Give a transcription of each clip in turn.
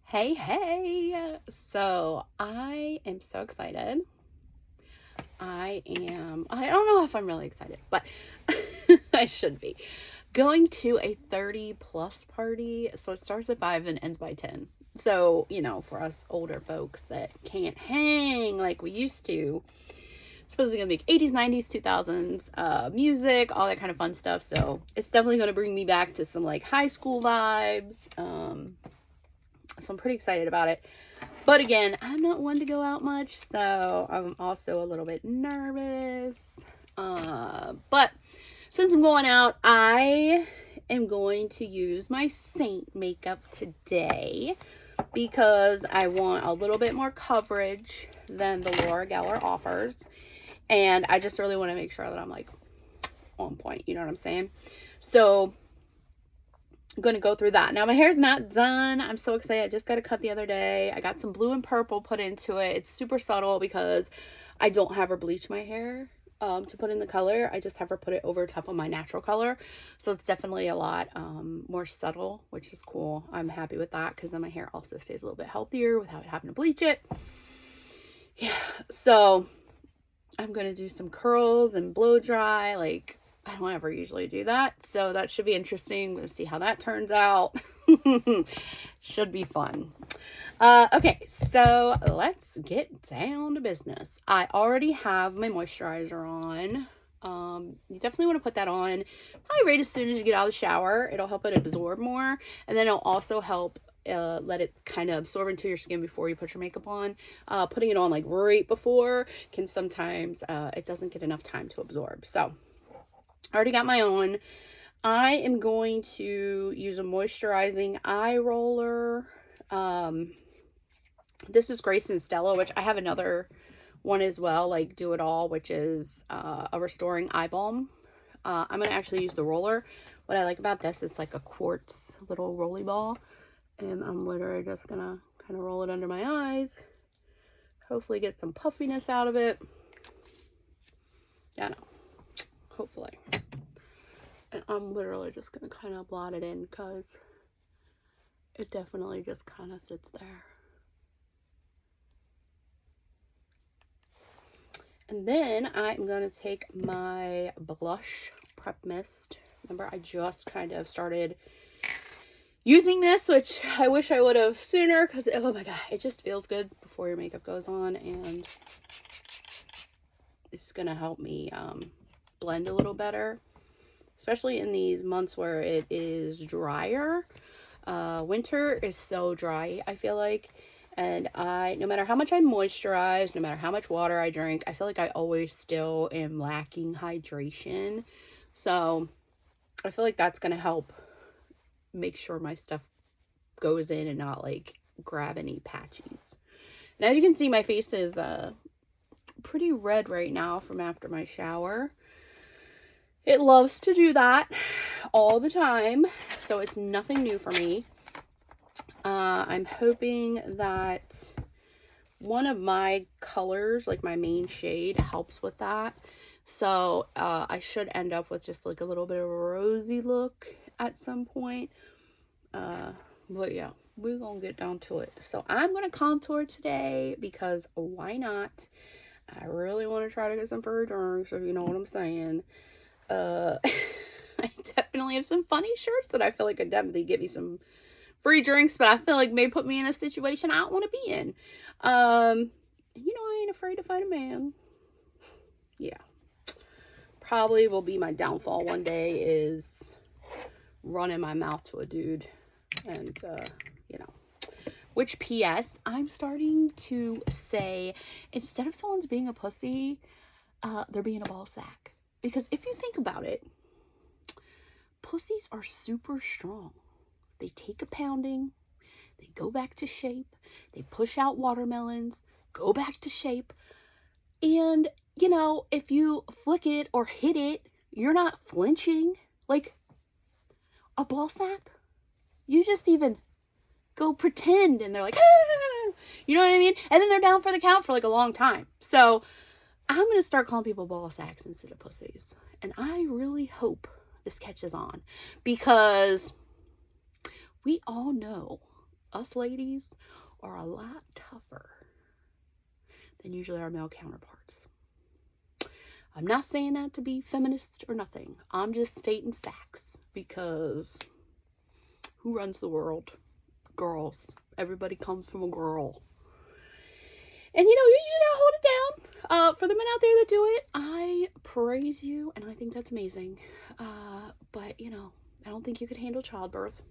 Hey. So I am so excited. I don't know if I'm really excited, but I should be. Going to a 30 plus party. So it starts at 5 and ends by 10. So, for us older folks that can't hang like we used to, it's supposed to be gonna be 80s, 90s, 2000s, music, all that kind of fun stuff. So it's definitely gonna bring me back to some like high school vibes. So I'm pretty excited about it. But again, I'm not one to go out much, so I'm also a little bit nervous. But since I'm going out, I am going to use my Saint makeup today because I want a little bit more coverage than the Laura Geller offers. And I just really want to make sure that I'm like on point, you know what I'm saying? So I'm going to go through that. Now, my hair's not done. I'm so excited. I just got it cut the other day. I got some blue and purple put into it. It's super subtle because I don't have her bleach my hair to put in the color. I just have her put it over top of my natural color. So it's definitely a lot more subtle, which is cool. I'm happy with that because then my hair also stays a little bit healthier without having to bleach it. Yeah, so I'm going to do some curls and blow dry. Like, I don't ever usually do that. So that should be interesting. I'm going to see how that turns out. Should be fun. Okay, so let's get down to business. I already have my moisturizer on. You definitely want to put that on probably right as soon as you get out of the shower. It'll help it absorb more. And then it'll also help let it kind of absorb into your skin before you put your makeup on. Putting it on like right before can sometimes, it doesn't get enough time to absorb. So I already got my own. I am going to use a moisturizing eye roller. This is Grace and Stella, which I have another one as well, like Do It All, which is a restoring eye balm. I'm going to actually use the roller. What I like about this, it's like a quartz little rolly ball. And I'm literally just going to kind of roll it under my eyes. Hopefully get some puffiness out of it. Yeah, no. Hopefully. And I'm literally just going to kind of blot it in because it definitely just kind of sits there. And then I'm going to take my blush prep mist. Remember, I just kind of started using this, which I wish I would have sooner because, oh my god, it just feels good before your makeup goes on. And it's going to help me blend a little better, especially in these months where it is drier. Winter is so dry, I feel like. And no matter how much I moisturize, no matter how much water I drink, I feel like I always still am lacking hydration. So I feel like that's going to help make sure my stuff goes in and not like grab any patches. And as you can see, my face is pretty red right now from after my shower. It loves to do that all the time, so it's nothing new for me. I'm hoping that one of my colors, like my main shade, helps with that. So I should end up with just like a little bit of a rosy look at some point. But yeah, we're gonna get down to it. So I'm gonna contour today because why not? I really want to try to get some free drinks, if you know what I'm saying. I definitely have some funny shirts that I feel like could definitely give me some free drinks, but I feel like may put me in a situation I don't want to be in. I ain't afraid to fight a man. Yeah. Probably will be my downfall one day is running my mouth to a dude. And, which PS, I'm starting to say, instead of someone's being a pussy, they're being a ball sack. Because if you think about it, pussies are super strong. They take a pounding, they go back to shape, they push out watermelons, go back to shape, and, if you flick it or hit it, you're not flinching. Like, a ball sack, you just even go pretend, and they're like, ah! You know what I mean? And then they're down for the count for, like, a long time. So, I'm going to start calling people ball sacks instead of pussies. And I really hope this catches on, because we all know us ladies are a lot tougher than usually our male counterparts. I'm not saying that to be feminist or nothing. I'm just stating facts, because who runs the world? Girls. Everybody comes from a girl. And you usually gotta hold it down. For the men out there that do it, I praise you, and I think that's amazing. But I don't think you could handle childbirth.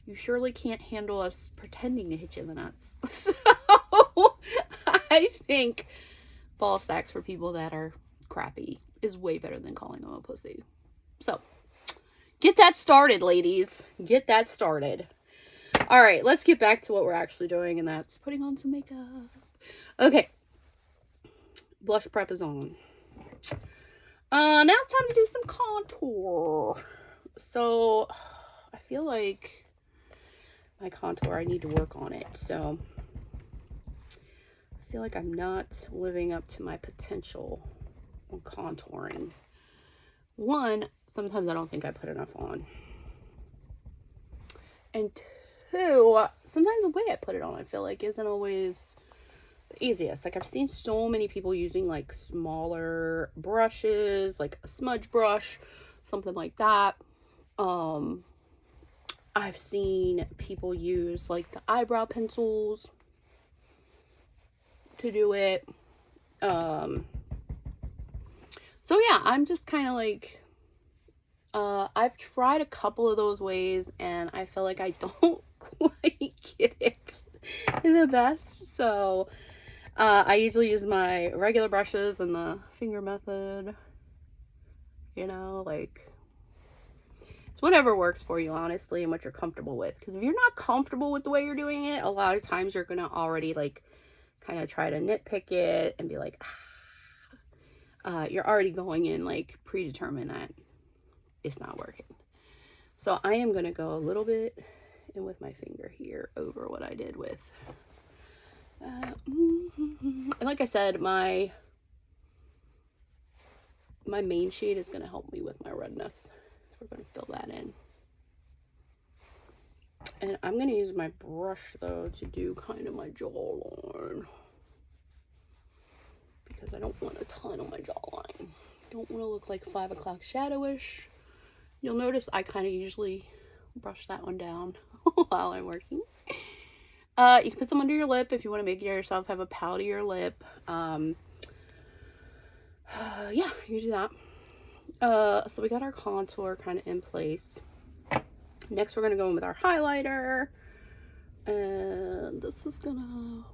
You surely can't handle us pretending to hit you in the nuts. So I think ball sacks for people that are crappy is way better than calling them a pussy. So get that started, ladies. Get that started. All right, let's get back to what we're actually doing, and that's putting on some makeup. Okay. Blush prep is on. Now it's time to do some contour. So I feel like my contour, I need to work on it. So I feel like I'm not living up to my potential on contouring. One, sometimes I don't think I put enough on. And two, sometimes the way I put it on, I feel like isn't always the easiest. Like, I've seen so many people using like smaller brushes, like a smudge brush, something like that. I've seen people use like the eyebrow pencils to do it. So yeah, I'm just kind of like, I've tried a couple of those ways, and I feel like I don't quite get it the best. So I usually use my regular brushes and the finger method, like, it's whatever works for you, honestly, and what you're comfortable with. Because if you're not comfortable with the way you're doing it, a lot of times you're going to already, like, kind of try to nitpick it and be like, you're already going in, like, predetermined that it's not working. So I am going to go a little bit in with my finger here over what I did with. And like I said, my main shade is going to help me with my redness. We're going to fill that in. And I'm going to use my brush, though, to do kind of my jawline. Because I don't want a ton on my jawline. Don't want to look like 5 o'clock shadowish. You'll notice I kind of usually brush that one down while I'm working. You can put some under your lip if you want to make yourself have a poutier lip. Yeah, you do that. So we got our contour kind of in place. Next, we're going to go in with our highlighter. And this is gonna,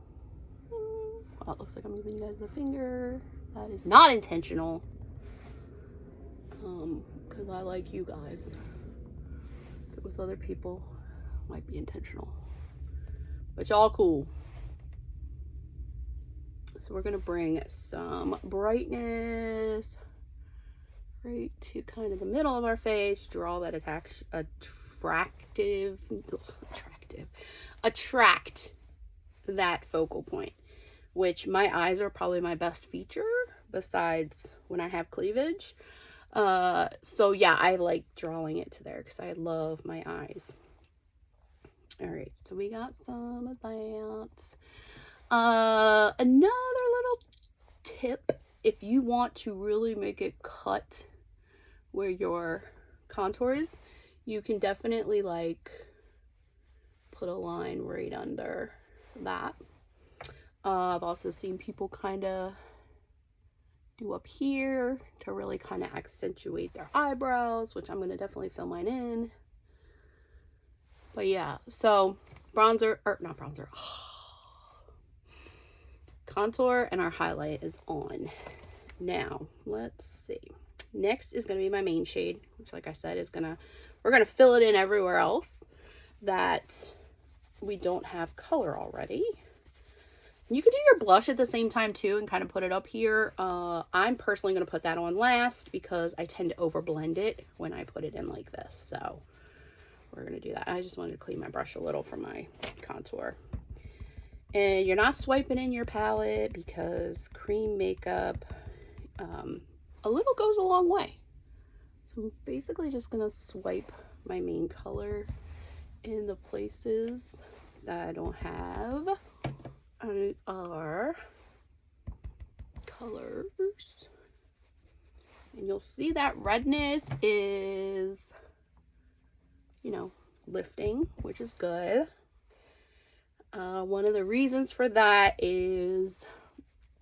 oh, it looks like I'm giving you guys the finger. That is not intentional. Because I like you guys. If it was other people, it might be intentional. But y'all cool. So we're going to bring some brightness right to kind of the middle of our face. Draw that attract that focal point. Which my eyes are probably my best feature besides when I have cleavage. So yeah, I like drawing it to there because I love my eyes. All right, so we got some of that. Another little tip, if you want to really make it cut where your contour is, you can definitely like put a line right under that. I've also seen people kind of do up here to really kind of accentuate their eyebrows, which I'm going to definitely fill mine in. But yeah, so bronzer, or not bronzer, contour and our highlight is on. Now, let's see. Next is going to be my main shade, which like I said is we're going to fill it in everywhere else that we don't have color already. You could do your blush at the same time too and kind of put it up here. I'm personally going to put that on last because I tend to overblend it when I put it in like this. So we're going to do that. I just wanted to clean my brush a little from my contour. And you're not swiping in your palette because cream makeup, a little goes a long way. So I'm basically just going to swipe my main color in the places that I don't have are colors. And you'll see that redness is, you know, lifting, which is good. One of the reasons for that is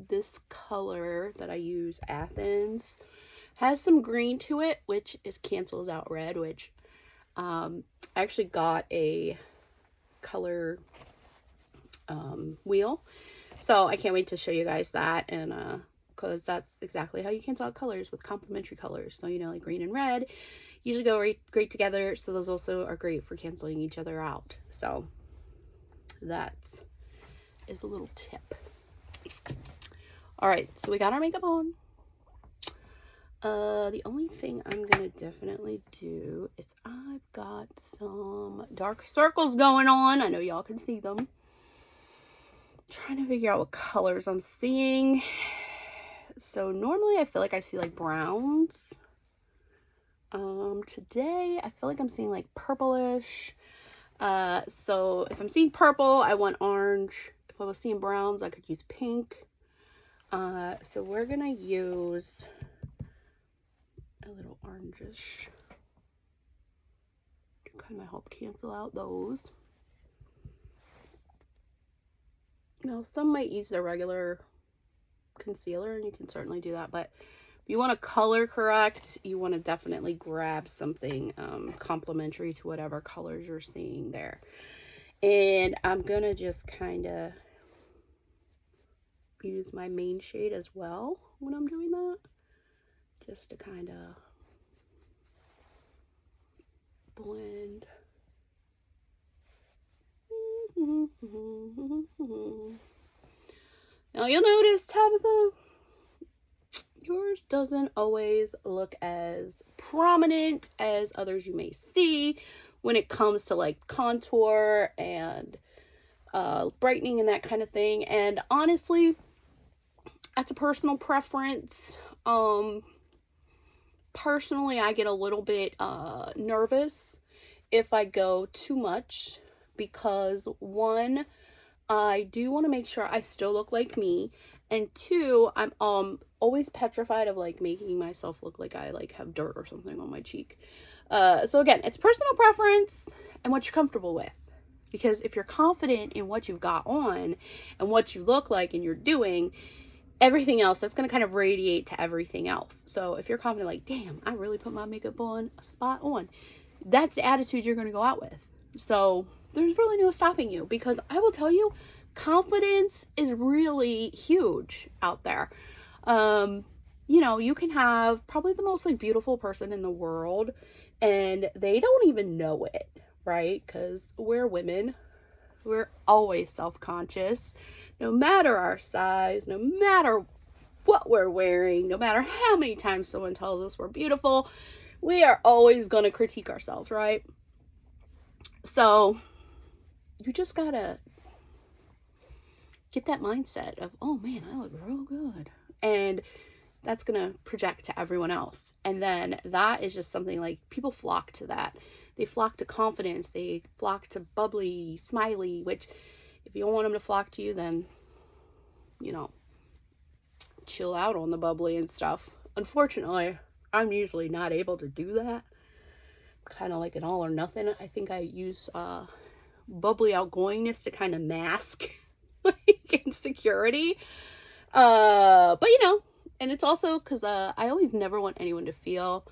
this color that I use, Athens, has some green to it, which cancels out red, which I actually got a color wheel, so I can't wait to show you guys that, and because that's exactly how you cancel out colors, with complementary colors. So, you know, like green and red usually go great together, so those also are great for canceling each other out. So that is a little tip. All right, so we got our makeup on. The only thing I'm gonna definitely do is I've got some dark circles going on. I know y'all can see them. Trying to figure out what colors I'm seeing. So normally I feel like I see like browns. Today I feel like I'm seeing like purplish. So if I'm seeing purple, I want orange. If I was seeing browns, I could use pink. So we're gonna use a little orangish to kind of help cancel out those. Now, some might use their regular concealer, and you can certainly do that, but if you want to color correct, you want to definitely grab something complementary to whatever colors you're seeing there. And I'm gonna just kind of use my main shade as well when I'm doing that, just to kind of blend. Now you'll notice, Tabitha, yours doesn't always look as prominent as others you may see when it comes to like contour and brightening and that kind of thing. And honestly, that's a personal preference. Personally, I get a little bit nervous if I go too much, because one, I do want to make sure I still look like me, and two, I'm always petrified of like making myself look like I like have dirt or something on my cheek. So again, it's personal preference and what you're comfortable with, because if you're confident in what you've got on and what you look like and you're doing, everything else, that's going to kind of radiate to everything else. So if you're confident, like, damn, I really put my makeup on spot on, that's the attitude you're going to go out with. So there's really no stopping you, because I will tell you, confidence is really huge out there. You know, you can have probably the most like beautiful person in the world and they don't even know it, right? Because we're women, we're always self-conscious, no matter our size, no matter what we're wearing, no matter how many times someone tells us we're beautiful, we are always going to critique ourselves, right? So you just gotta get that mindset of, oh man, I look real good. And that's gonna project to everyone else. And then that is just something like, people flock to that. They flock to confidence. They flock to bubbly, smiley, which if you don't want them to flock to you, then, you know, chill out on the bubbly and stuff. Unfortunately, I'm usually not able to do that. Kind of like an all or nothing. I think I use bubbly outgoingness to kind of mask like insecurity. But you know, and it's also because I always never want anyone to feel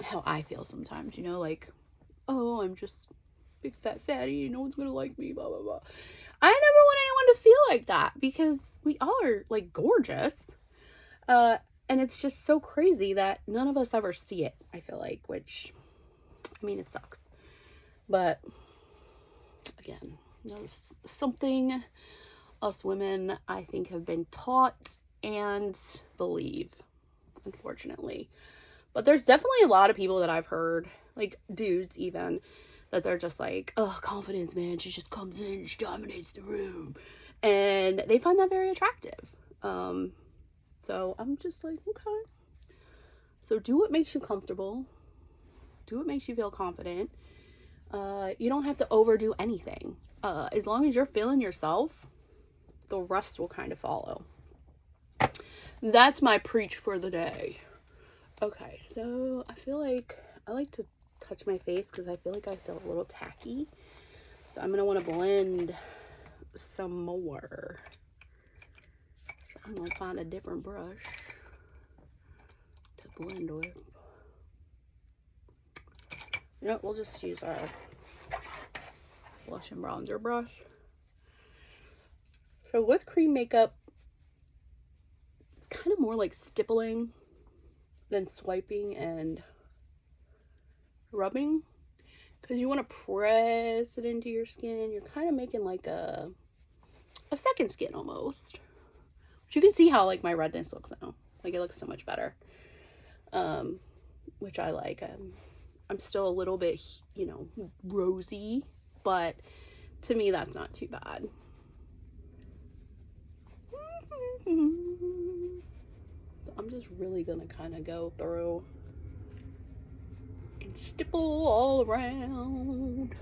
how I feel sometimes, you know, like, oh, I'm just big fat fatty, no one's gonna like me, blah blah blah. I never want anyone to feel like that, because we all are like gorgeous. And it's just so crazy that none of us ever see it, I feel like, which, I mean, it sucks. But again, that's something us women, I think, have been taught and believe, unfortunately. But there's definitely a lot of people that I've heard, like dudes even, that they're just like, oh, confidence, man, she just comes in, she dominates the room, and they find that very attractive. So I'm just like, okay, so do what makes you comfortable, do what makes you feel confident. You don't have to overdo anything. As long as you're feeling yourself, the rest will kind of follow. That's my preach for the day. Okay, so I feel like I like to touch my face because I feel like I feel a little tacky. So I'm going to want to blend some more. So I'm going to find a different brush to blend with. You know, we'll just use our blush and bronzer brush. So with cream makeup, it's kind of more like stippling than swiping and rubbing, because you want to press it into your skin. You're kind of making like a second skin almost. But you can see how like my redness looks now. Like it looks so much better, which I like. I'm still a little bit, you know, rosy, but to me that's not too bad. So I'm just really gonna kind of go through and stipple all around.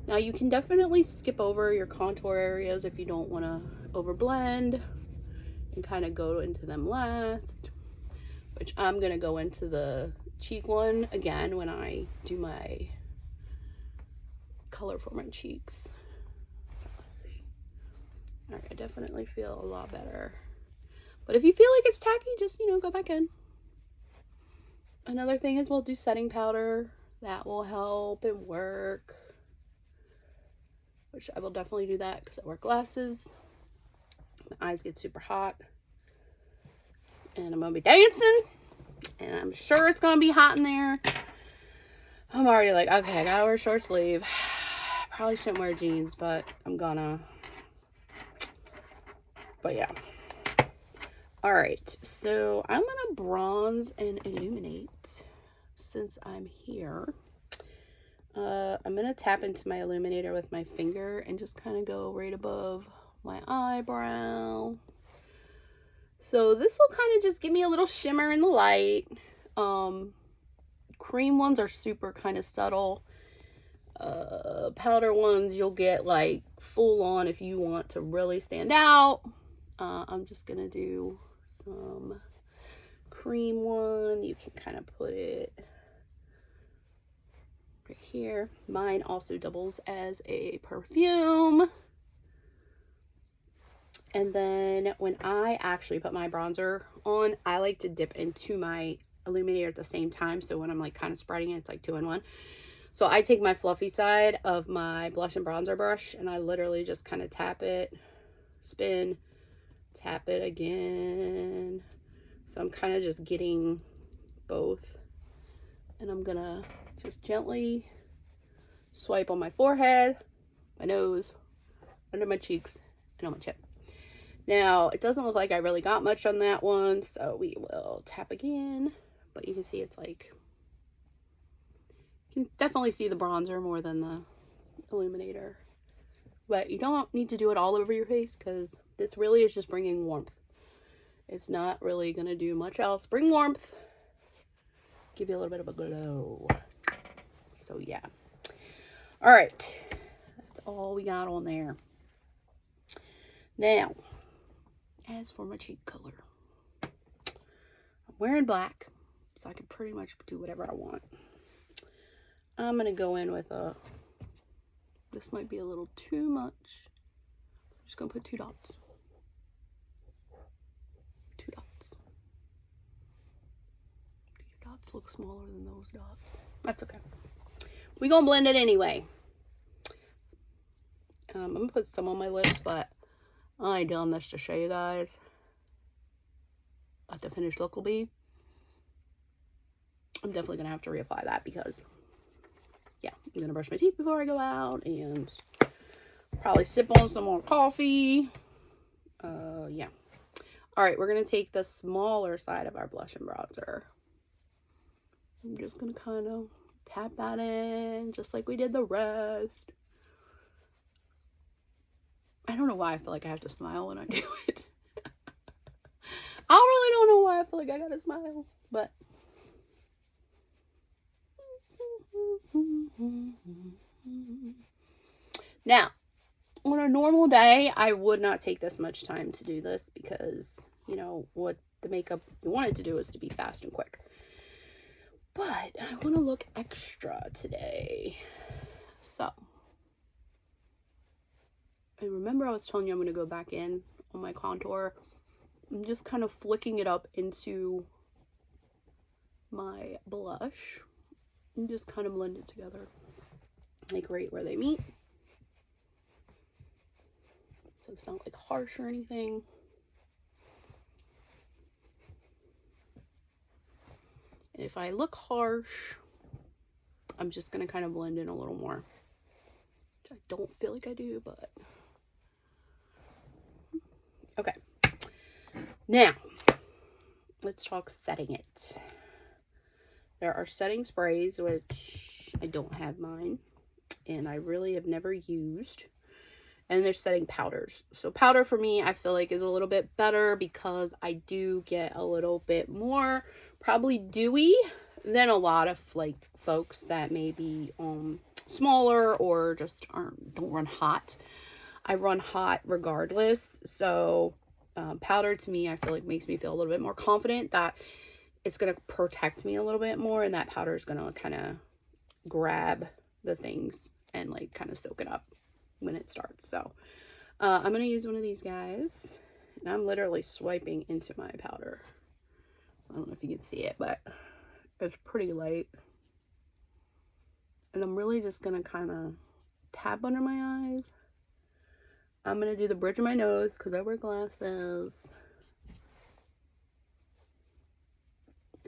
Now you can definitely skip over your contour areas if you don't want to overblend and kind of go into them last, which I'm gonna go into the cheek one again when I do my color for my cheeks. Let's see. All right, I definitely feel a lot better. But if you feel like it's tacky, just, you know, go back in. Another thing is we'll do setting powder. That will help and work. Which I will definitely do that because I wear glasses. My eyes get super hot. And I'm going to be dancing. And I'm sure it's going to be hot in there. I'm already like, okay, I got to wear short sleeve. Probably shouldn't wear jeans, but I'm gonna. But yeah. Alright, so I'm gonna bronze and illuminate since I'm here. I'm gonna tap into my illuminator with my finger and just kind of go right above my eyebrow. So this will kind of just give me a little shimmer in the light. Cream ones are super kind of subtle. Powder ones you'll get like full on if you want to really stand out. I'm just gonna do some cream one. You can kind of put it right here. Mine also doubles as a perfume. And then when I actually put my bronzer on, I like to dip into my illuminator at the same time. So when I'm like kind of spreading it, it's like 2-in-1. So I take my fluffy side of my blush and bronzer brush and I literally just kind of tap it, spin, tap it again. So I'm kind of just getting both. And I'm gonna just gently swipe on my forehead, my nose, under my cheeks, and on my chin. Now, it doesn't look like I really got much on that one, so we will tap again. But you can see it's like, you can definitely see the bronzer more than the illuminator. But you don't need to do it all over your face because this really is just bringing warmth. It's not really going to do much else. Bring warmth. Give you a little bit of a glow. So, yeah. Alright. That's all we got on there. Now, as for my cheek color, I'm wearing black, so I can pretty much do whatever I want. I'm going to go in with a, this might be a little too much. I'm just going to put 2 dots. 2 dots. These dots look smaller than those dots. That's okay. We're going to blend it anyway. I'm going to put some on my lips, but I ain't doing this to show you guys what the finished look will be. I'm definitely going to have to reapply that because, yeah, I'm going to brush my teeth before I go out and probably sip on some more coffee. Yeah. Alright, we're going to take the smaller side of our blush and bronzer. I'm just going to kind of tap that in just like we did the rest. I don't know why I feel like I have to smile when I do it. I really don't know why I feel like I gotta smile, but Now, on a normal day, I would not take this much time to do this because, you know, what the makeup you want it to do is to be fast and quick. But I want to look extra today. So, and remember I was telling you I'm going to go back in on my contour. I'm just kind of flicking it up into my blush and just kind of blend it together, like right where they meet. So it's not like harsh or anything. And if I look harsh, I'm just going to kind of blend in a little more. Which I don't feel like I do, but okay. Now, let's talk setting it. There are setting sprays, which I don't have mine, and I really have never used. And there's setting powders. So powder for me, I feel like is a little bit better because I do get a little bit more probably dewy than a lot of like folks that may be smaller or just don't run hot. I run hot regardless. So powder to me, I feel like makes me feel a little bit more confident that it's going to protect me a little bit more, and that powder is going to kind of grab the things and like kind of soak it up when it starts. So I'm going to use one of these guys, and I'm literally swiping into my powder. I don't know if you can see it, but it's pretty light. And I'm really just going to kind of tap under my eyes. I'm going to do the bridge of my nose because I wear glasses.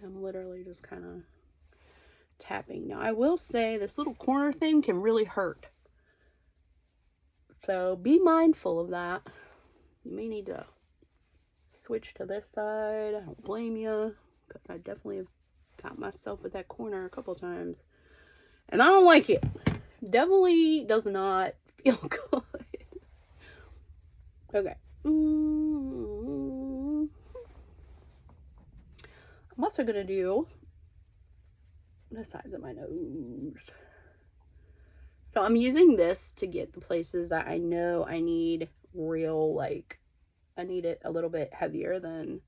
I'm literally just kind of tapping. Now, I will say this little corner thing can really hurt. So be mindful of that. You may need to switch to this side. I don't blame you, because I definitely have got myself at that corner a couple times. And I don't like it. Definitely does not feel good. Okay. I'm also going to do the sides of my nose. So I'm using this to get the places that I know I need real, like, I need it a little bit heavier than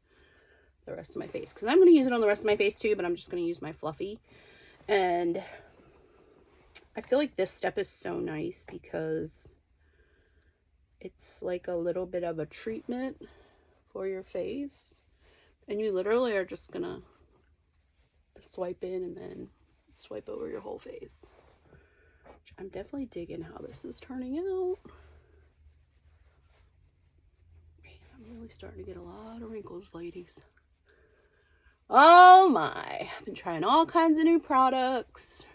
the rest of my face. Because I'm going to use it on the rest of my face too, but I'm just going to use my fluffy. And I feel like this step is so nice because it's like a little bit of a treatment for your face. And you literally are just going to swipe in and then swipe over your whole face. I'm definitely digging how this is turning out. Man, I'm really starting to get a lot of wrinkles, ladies. Oh my. I've been trying all kinds of new products.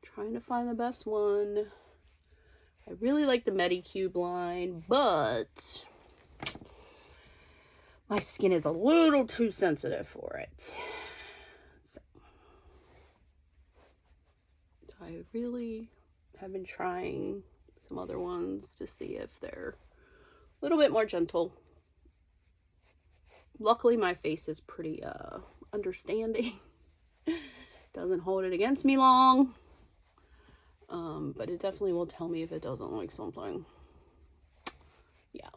Trying to find the best one. I really like the Medicube line, but my skin is a little too sensitive for it. So I really have been trying some other ones to see if they're a little bit more gentle. Luckily, my face is pretty understanding. Doesn't hold it against me long. But it definitely will tell me if it doesn't like something. Yeah.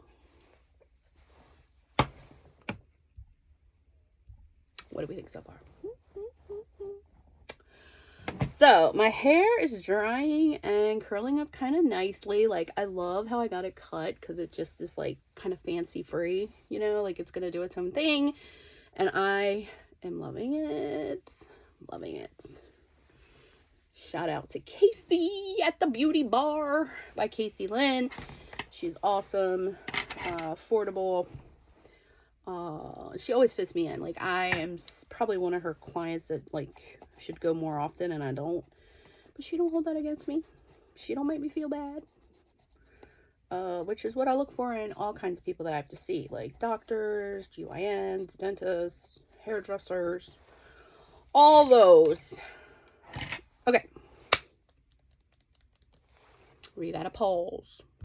What do we think so far? So my hair is drying and curling up kind of nicely. Like, I love how I got it cut because it just is like kind of fancy free, you know, like it's gonna do its own thing, and I am loving it. Loving it. Shout out to Casey at the Beauty Bar by Casey Lynn. She's awesome, affordable. She always fits me in. Like, I am probably one of her clients that like should go more often, and I don't. But she don't hold that against me. She don't make me feel bad. Which is what I look for in all kinds of people that I have to see, like doctors, GYNs, dentists, hairdressers, all those. Okay. We gotta pause.